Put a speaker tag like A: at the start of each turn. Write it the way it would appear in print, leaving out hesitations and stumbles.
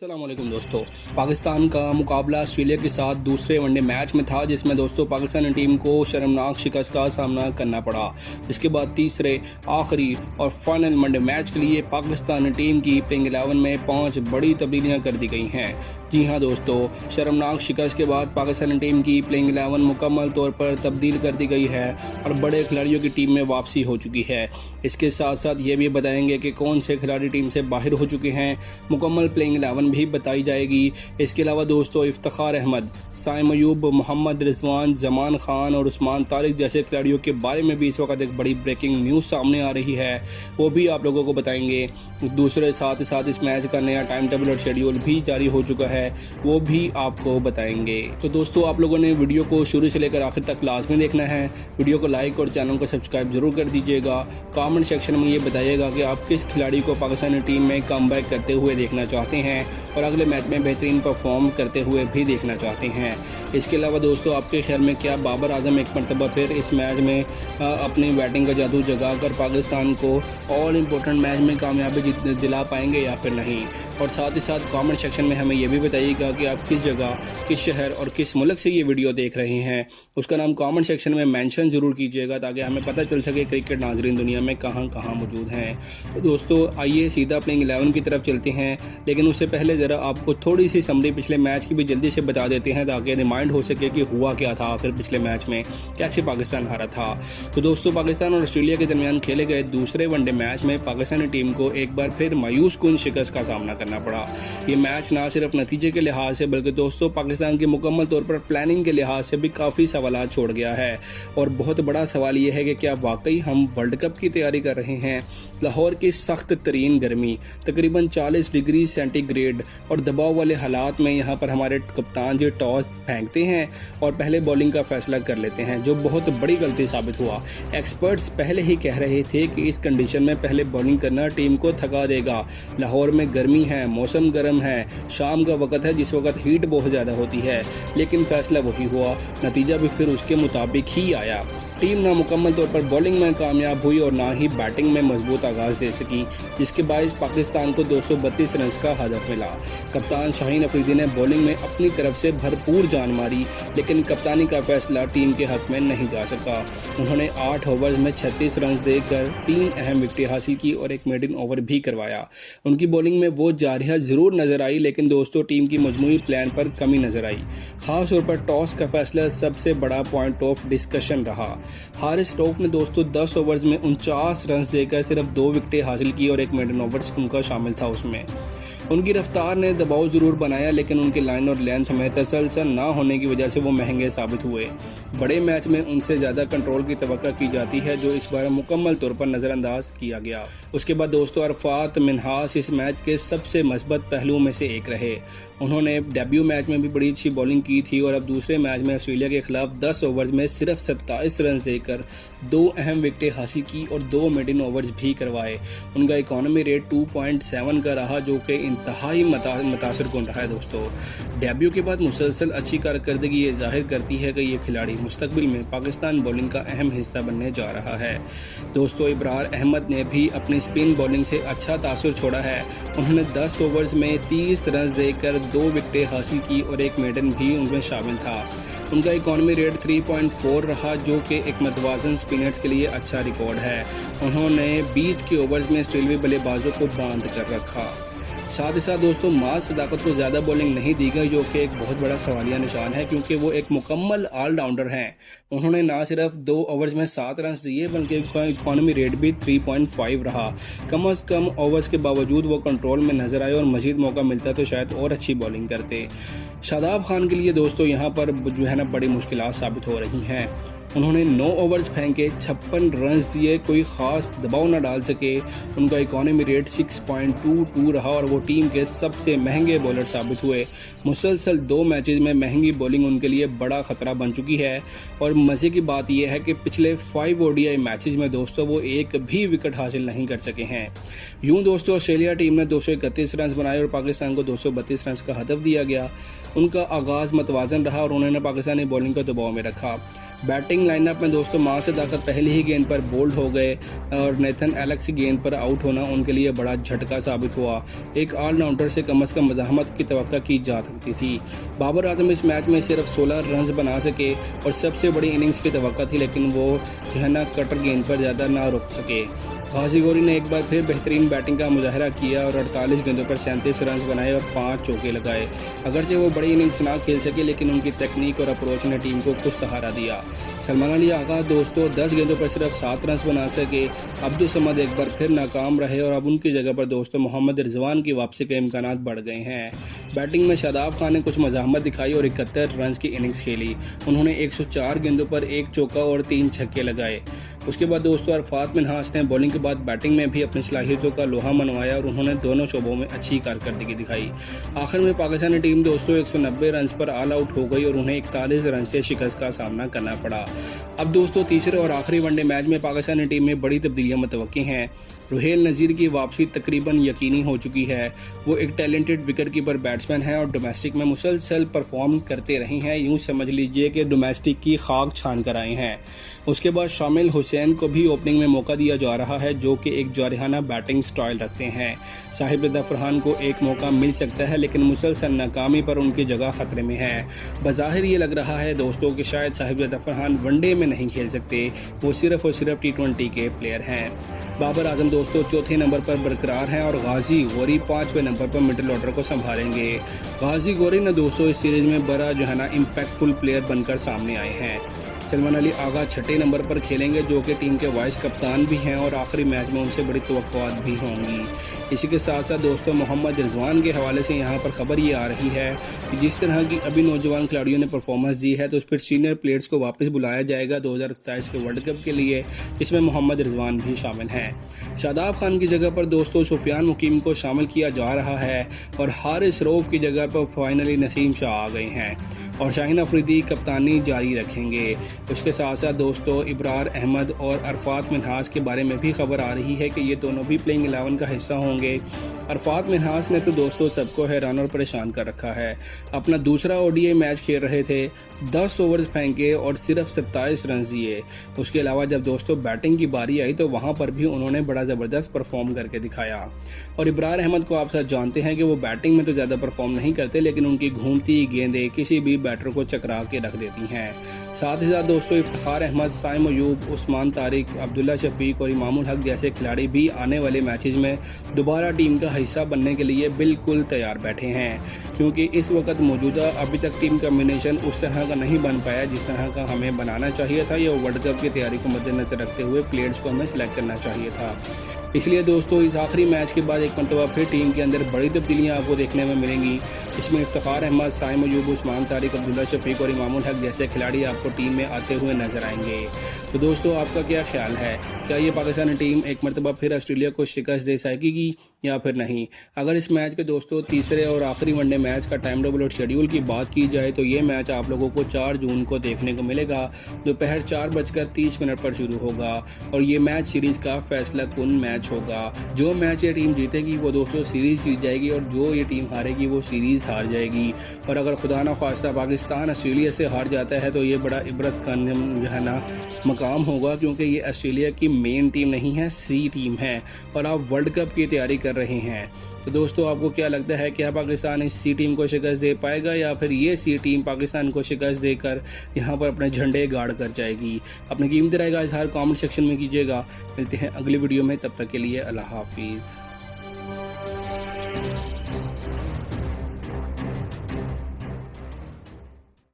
A: अस्सलामुअलैकुम दोस्तों। पाकिस्तान का मुकाबला ऑस्ट्रेलिया के साथ दूसरे वनडे मैच में था, जिसमें दोस्तों पाकिस्तानी टीम को शर्मनाक शिकस्त का सामना करना पड़ा। जिसके बाद तीसरे आखिरी और फाइनल वनडे मैच के लिए पाकिस्तानी टीम की प्लेइंग 11 में 5 बड़ी तब्दीलियां कर दी गई हैं। जी हां दोस्तों, शर्मनाक शिकस्त के बाद पाकिस्तानी टीम की प्लेइंग 11 मुकम्मल तौर पर तब्दील कर दी गई है और बड़े खिलाड़ियों की टीम में वापसी हो चुकी है। इसके साथ साथ ये भी बताएंगे कि कौन से खिलाड़ी टीम से बाहर हो चुके हैं, मुकम्मल प्लेइंग 11 भी बताई जाएगी। इसके अलावा दोस्तों इफ्तिखार अहमद, साइम अयूब, मोहम्मद रिजवान, जमान खान और उस्मान तारिक जैसे खिलाड़ियों के बारे में भी इस वक्त एक बड़ी ब्रेकिंग न्यूज़ सामने आ रही है, वो भी आप लोगों को बताएंगे। दूसरे साथ ही साथ इस मैच का नया टाइम टेबल और शेड्यूल भी जारी हो चुका है, वो भी आपको बताएंगे। तो दोस्तों आप लोगों ने वीडियो को शुरू से लेकर आखिर तक लाजमी देखना है। वीडियो को लाइक और चैनल को सब्सक्राइब जरूर कर दीजिएगा। कमेंट सेक्शन में ये बताइएगा कि आप किस खिलाड़ी को पाकिस्तानी टीम में कमबैक करते हुए देखना चाहते हैं और अगले मैच में बेहतरीन परफॉर्म करते हुए भी देखना चाहते हैं। इसके अलावा दोस्तों आपके ख्याल में क्या बाबर आजम एक मरतबा फिर इस मैच में अपनी बैटिंग का जादू जगाकर पाकिस्तान को ऑल इम्पोर्टेंट मैच में कामयाबी दिला पाएंगे या फिर नहीं? और साथ ही साथ कमेंट सेक्शन में हमें यह भी बताइएगा कि आप किस जगह, किस शहर और किस मुल्क से ये वीडियो देख रहे हैं। उसका नाम कमेंट सेक्शन में मेंशन ज़रूर कीजिएगा ताकि हमें पता चल सके क्रिकेट नाजरीन दुनिया में कहां कहां मौजूद हैं। तो दोस्तों आइए सीधा प्लेइंग 11 की तरफ चलते हैं, लेकिन उससे पहले ज़रा आपको थोड़ी सी समरी पिछले मैच की भी जल्दी से बता देते हैं ताकि रिमाइंड हो सके कि हुआ क्या था आखिर पिछले मैच में, कैसे पाकिस्तान हारा था। तो दोस्तों पाकिस्तान और ऑस्ट्रेलिया के दरमियान खेले गए दूसरे वनडे मैच में पाकिस्तानी टीम को एक बार फिर मायूस कुन शिकस्त का सामना करना पड़ा। ये मैच ना सिर्फ नतीजे के लिहाज से बल्कि दोस्तों पाकिस्तान की मुकम्मल तौर पर प्लानिंग के लिहाज से भी काफ़ी सवाल छोड़ गया है। और बहुत बड़ा सवाल ये है कि क्या वाकई हम वर्ल्ड कप की तैयारी कर रहे हैं? लाहौर की सख्त तरीन गर्मी, तकरीबन 40 डिग्री सेंटीग्रेड और दबाव वाले हालात में यहाँ पर हमारे कप्तान जो टॉस फेंकते हैं और पहले बॉलिंग का फैसला कर लेते हैं, जो बहुत बड़ी गलती साबित हुआ। एक्सपर्ट्स पहले ही कह रहे थे कि इस कंडीशन में पहले बॉलिंग करना टीम को थका देगा। लाहौर में गर्मी है, मौसम गर्म है, शाम का वक्त है जिस वक्त हीट बहुत ज़्यादा होती है, लेकिन फैसला वही हुआ, नतीजा भी फिर उसके मुताबिक ही आया। टीम ना मुकम्मल तौर पर बॉलिंग में कामयाब हुई और ना ही बैटिंग में मजबूत आगाज दे सकी, जिसके बायस पाकिस्तान को 232 रन का हदफ मिला। कप्तान शाहीन अफरीदी ने बॉलिंग में अपनी तरफ से भरपूर जान मारी, लेकिन कप्तानी का फैसला टीम के हक में नहीं जा सका। उन्होंने 8 ओवर्स में 36 रन देकर 3 अहम विकेटें हासिल की और एक मेडन ओवर भी करवाया। उनकी बॉलिंग में वो जारिया जरूर नजर आई, लेकिन दोस्तों टीम की मजमूई प्लान पर कमी नजर आई। खास तौर पर टॉस का फैसला सबसे बड़ा पॉइंट ऑफ डिस्कशन रहा। हारिस रऊफ ने दोस्तों 10 ओवर्स में 49 रन देकर सिर्फ 2 विकेटें हासिल की और एक मेडन ओवर उनका शामिल था। उसमें उनकी रफ्तार ने दबाव ज़रूर बनाया, लेकिन उनकी लाइन और लेंथ में तसलसल ना होने की वजह से वो महंगे साबित हुए। बड़े मैच में उनसे ज़्यादा कंट्रोल की तवक्का की जाती है, जो इस बार मुकम्मल तौर पर नज़रअंदाज किया गया। उसके बाद दोस्तों अरफात मिन्हास इस मैच के सबसे मस्बत पहलुओं में से एक रहे। उन्होंने डेब्यू मैच में भी बड़ी अच्छी बॉलिंग की थी और अब दूसरे मैच में ऑस्ट्रेलिया के खिलाफ 10 ओवर्स में सिर्फ 27 रन देकर 2 अहम विकेटें हासिल की और 2 मेडन ओवर्स भी करवाए। उनका इकोनॉमी रेट 2.7 का रहा, जो कि इंतहाई मुतासर कुन रहा है। दोस्तों डेब्यू के बाद मुसलसल अच्छी कारकर्दगी ये जाहिर करती है कि ये खिलाड़ी मुस्तकबिल में पाकिस्तान बॉलिंग का अहम हिस्सा बनने जा रहा है। दोस्तों इब्रार अहमद ने भी अपनी स्पिन बॉलिंग से अच्छा तासुर छोड़ा है। उन्होंने 10 ओवर्स में 30 रन देकर 2 विकेटें हासिल की और एक मेडन भी उनमें शामिल था। उनका इकोनॉमी रेट 3.4 रहा, जो कि एक मतवाजन स्पिनर्स के लिए अच्छा रिकॉर्ड है। उन्होंने बीच के ओवर्स में ऑस्ट्रेलियाई बल्लेबाजों को बांध कर रखा। साथ ही साथ दोस्तों मास सदाकत को ज़्यादा बॉलिंग नहीं दी गई, जो कि एक बहुत बड़ा सवालिया निशान है, क्योंकि वो एक मुकम्मल ऑलराउंडर हैं। उन्होंने ना सिर्फ 2 ओवर्स में 7 रन दिए बल्कि इकोनॉमी रेट भी 3.5 रहा। कम अज़ कम ओवर्स के बावजूद वो कंट्रोल में नजर आए और मजीद मौका मिलता तो शायद और अच्छी बॉलिंग करते। शादाब खान के लिए दोस्तों यहाँ पर जो है ना बड़ी मुश्किलात साबित हो रही हैं। उन्होंने 9 ओवर्स फेंके, 56 रन दिए, कोई ख़ास दबाव न डाल सके। उनका इकोनॉमी रेट 6.22 रहा और वो टीम के सबसे महंगे बॉलर साबित हुए। मुसलसल 2 मैचेस में महंगी बॉलिंग उनके लिए बड़ा ख़तरा बन चुकी है। और मज़े की बात यह है कि पिछले 5 ODI मैचेस में दोस्तों वो एक भी विकेट हासिल नहीं कर सके हैं। यूँ दोस्तों ऑस्ट्रेलिया टीम ने 231 रन बनाए और पाकिस्तान को 232 रन का हदफ दिया गया। उनका आगाज़ मतवाजन रहा और उन्होंने पाकिस्तानी बॉलिंग को दबाव में रखा। बैटिंग लाइनअप में दोस्तों मासूद ताकत पहली ही गेंद पर बोल्ड हो गए और नेथन एलेक्स की गेंद पर आउट होना उनके लिए बड़ा झटका साबित हुआ। एक ऑलराउंडर से कम मज़ाहमत की तवक्को की जा सकती थी। बाबर आजम इस मैच में सिर्फ 16 रन बना सके और सबसे बड़ी इनिंग्स की तवक्को थी, लेकिन वो जो है ना कटर गेंद पर ज़्यादा ना रुक सके। गाजी गौरी ने एक बार फिर बेहतरीन बैटिंग का मुजाहरा किया और 48 गेंदों पर 37 रन बनाए और 5 चौके लगाए। अगरचे वो बड़ी इनिंग्स ना खेल सके, लेकिन उनकी तकनीक और अप्रोच ने टीम को कुछ सहारा दिया। सलमान अली आगा दोस्तों 10 गेंदों पर सिर्फ 7 रन बना सके। अब्दुल समद एक बार फिर नाकाम रहे और अब उनकी जगह पर दोस्तों मोहम्मद रिजवान की वापसी के इम्कानात बढ़ गए हैं। बैटिंग में शादाब खान ने कुछ मज़ाहमत दिखाई और 71 रन की इनिंग्स खेली। उन्होंने 104 गेंदों पर 1 चौका और 3 छक्के लगाए। उसके बाद दोस्तों अरफात मिन्हास ने बॉलिंग के बाद बैटिंग में भी अपनी सलाहियतों का लोहा मनवाया और उन्होंने दोनों शोबों में अच्छी कारकर्दगी दिखाई। आखिर में पाकिस्तानी टीम दोस्तों 190 रन पर ऑल आउट हो गई और उन्हें 41 रन से शिकस्त का सामना करना पड़ा। अब दोस्तों तीसरे और आखिरी वनडे मैच में पाकिस्तानी टीम में बड़ी तब्दीलियां मुतवक्की हैं। रुहेल नज़ीर की वापसी तकरीबन यकीनी हो चुकी है। वो एक टैलेंटेड विकेटकीपर बैट्समैन हैं और डोमेस्टिक में मुसलसल परफॉर्म करते रहे हैं। यूँ समझ लीजिए कि डोमेस्टिक की खाक छान कर आए हैं। उसके बाद शामिल हुसैन को भी ओपनिंग में मौका दिया जा रहा है, जो कि एक जारहाना बैटिंग स्टाइल रखते हैं। साहिब रज़ा फरहान को एक मौका मिल सकता है, लेकिन मुसलसल नाकामी पर उनकी जगह खतरे में है। बज़ाहिर ये लग रहा है दोस्तों कि शायद साहिब रज़ा फरहान वनडे में नहीं खेल सकते, वो सिर्फ और सिर्फ T20 के प्लेयर हैं। बाबर आजम दोस्तों चौथे नंबर पर बरकरार हैं और गाजी गौरी 5वें नंबर पर मिडिल ऑर्डर को संभालेंगे। गाजी गौरी ने दोस्तों इस सीरीज में बड़ा जो है ना इम्पैक्टफुल प्लेयर बनकर सामने आए हैं। सलमान अली आगा 6ठे नंबर पर खेलेंगे, जो कि टीम के वाइस कप्तान भी हैं और आखिरी मैच में उनसे बड़ी तवक्कुआत भी होंगी। इसी के साथ साथ दोस्तों मोहम्मद रिजवान के हवाले से यहाँ पर खबर ये आ रही है कि जिस तरह की अभी नौजवान खिलाड़ियों ने परफॉर्मेंस दी है, तो फिर सीनियर प्लेयर्स को वापस बुलाया जाएगा 2027 के वर्ल्ड कप के लिए, जिसमें मोहम्मद रिजवान भी शामिल हैं। शादाब खान की जगह पर दोस्तों सुफियान मुकीम को शामिल किया जा रहा है और हारिस रऊफ की जगह पर फाइनली नसीम शाह आ गए हैं और शाहीन अफरीदी कप्तानी जारी रखेंगे। उसके साथ साथ दोस्तों इब्रार अहमद और अरफात मिन्हास के बारे में भी खबर आ रही है कि ये दोनों भी प्लेइंग 11 का हिस्सा होंगे। अरफात मिन्हास ने तो दोस्तों सबको हैरान और परेशान कर रखा है। अपना दूसरा ODI मैच खेल रहे थे, 10 ओवर्स फेंके और सिर्फ 27 रन दिए। उसके अलावा जब दोस्तों बैटिंग की बारी आई तो वहां पर भी उन्होंने बड़ा ज़बरदस्त परफॉर्म करके दिखाया। और इब्रार अहमद को आप सब जानते हैं कि वो बैटिंग में तो ज़्यादा परफॉर्म नहीं करते, लेकिन उनकी घूमती गेंदें किसी भी बैटर को चकरा के रख देती हैं। साथ ही साथ दोस्तों इफ्तिखार अहमद, साइम अयूब, उस्मान तारिक, अब्दुल्ला शफीक और इमामुल हक जैसे खिलाड़ी भी आने वाले मैचेस में दोबारा टीम का हिस्सा बनने के लिए बिल्कुल तैयार बैठे हैं, क्योंकि इस वक्त मौजूदा अभी तक टीम कॉम्बिनेशन उस तरह का नहीं बन पाया जिस तरह का हमें बनाना चाहिए था। ये वर्ल्ड कप की तैयारी को मद्देनजर रखते हुए प्लेयर्स को हमें सेलेक्ट करना चाहिए था। इसलिए दोस्तों इस आखिरी मैच के बाद एक मरतबा फिर टीम के अंदर बड़ी तब्दीलियां आपको देखने में मिलेंगी। इसमें इफ्तिखार अहमद, साइम अयूब, उस्मान तारिक, अब्दुल्ला शफीक और इमामुल हक जैसे खिलाड़ी आपको टीम में आते हुए नजर आएंगे। तो दोस्तों आपका क्या ख्याल है, क्या ये पाकिस्तानी टीम एक मरतबा फिर ऑस्ट्रेलिया को शिकस्त दे सकेगी या फिर नहीं? अगर इस मैच के दोस्तों तीसरे और आखिरी वनडे मैच का टाइम टेबल और शेड्यूल की बात की जाए तो ये मैच आप लोगों को 4 जून को देखने को मिलेगा। दोपहर 4:30 पर शुरू होगा और ये मैच सीरीज़ का फैसला कुन मैच होगा। जो मैच ये टीम जीतेगी वो दोस्तों सीरीज़ जीत जाएगी और जो ये टीम हारेगी वो सीरीज़ हार जाएगी। और अगर खुदा न ख्वास्ता पाकिस्तान ऑस्ट्रेलिया से हार जाता है तो ये बड़ा इबरत का जो है ना मकाम होगा, क्योंकि ये ऑस्ट्रेलिया की मेन टीम नहीं है, सी टीम है और आप वर्ल्ड कप की तैयारी कर रहे हैं। तो दोस्तों आपको क्या लगता है, क्या पाकिस्तान इस सी टीम को शिकस्त दे पाएगा या फिर ये सी टीम पाकिस्तान को शिकस्त देकर यहाँ पर अपने झंडे गाड़ कर जाएगी? अपनी कीमती राय का इजहार कमेंट सेक्शन में कीजिएगा। मिलते हैं अगली वीडियो में, तब तक के लिए अल्लाह हाफिज़।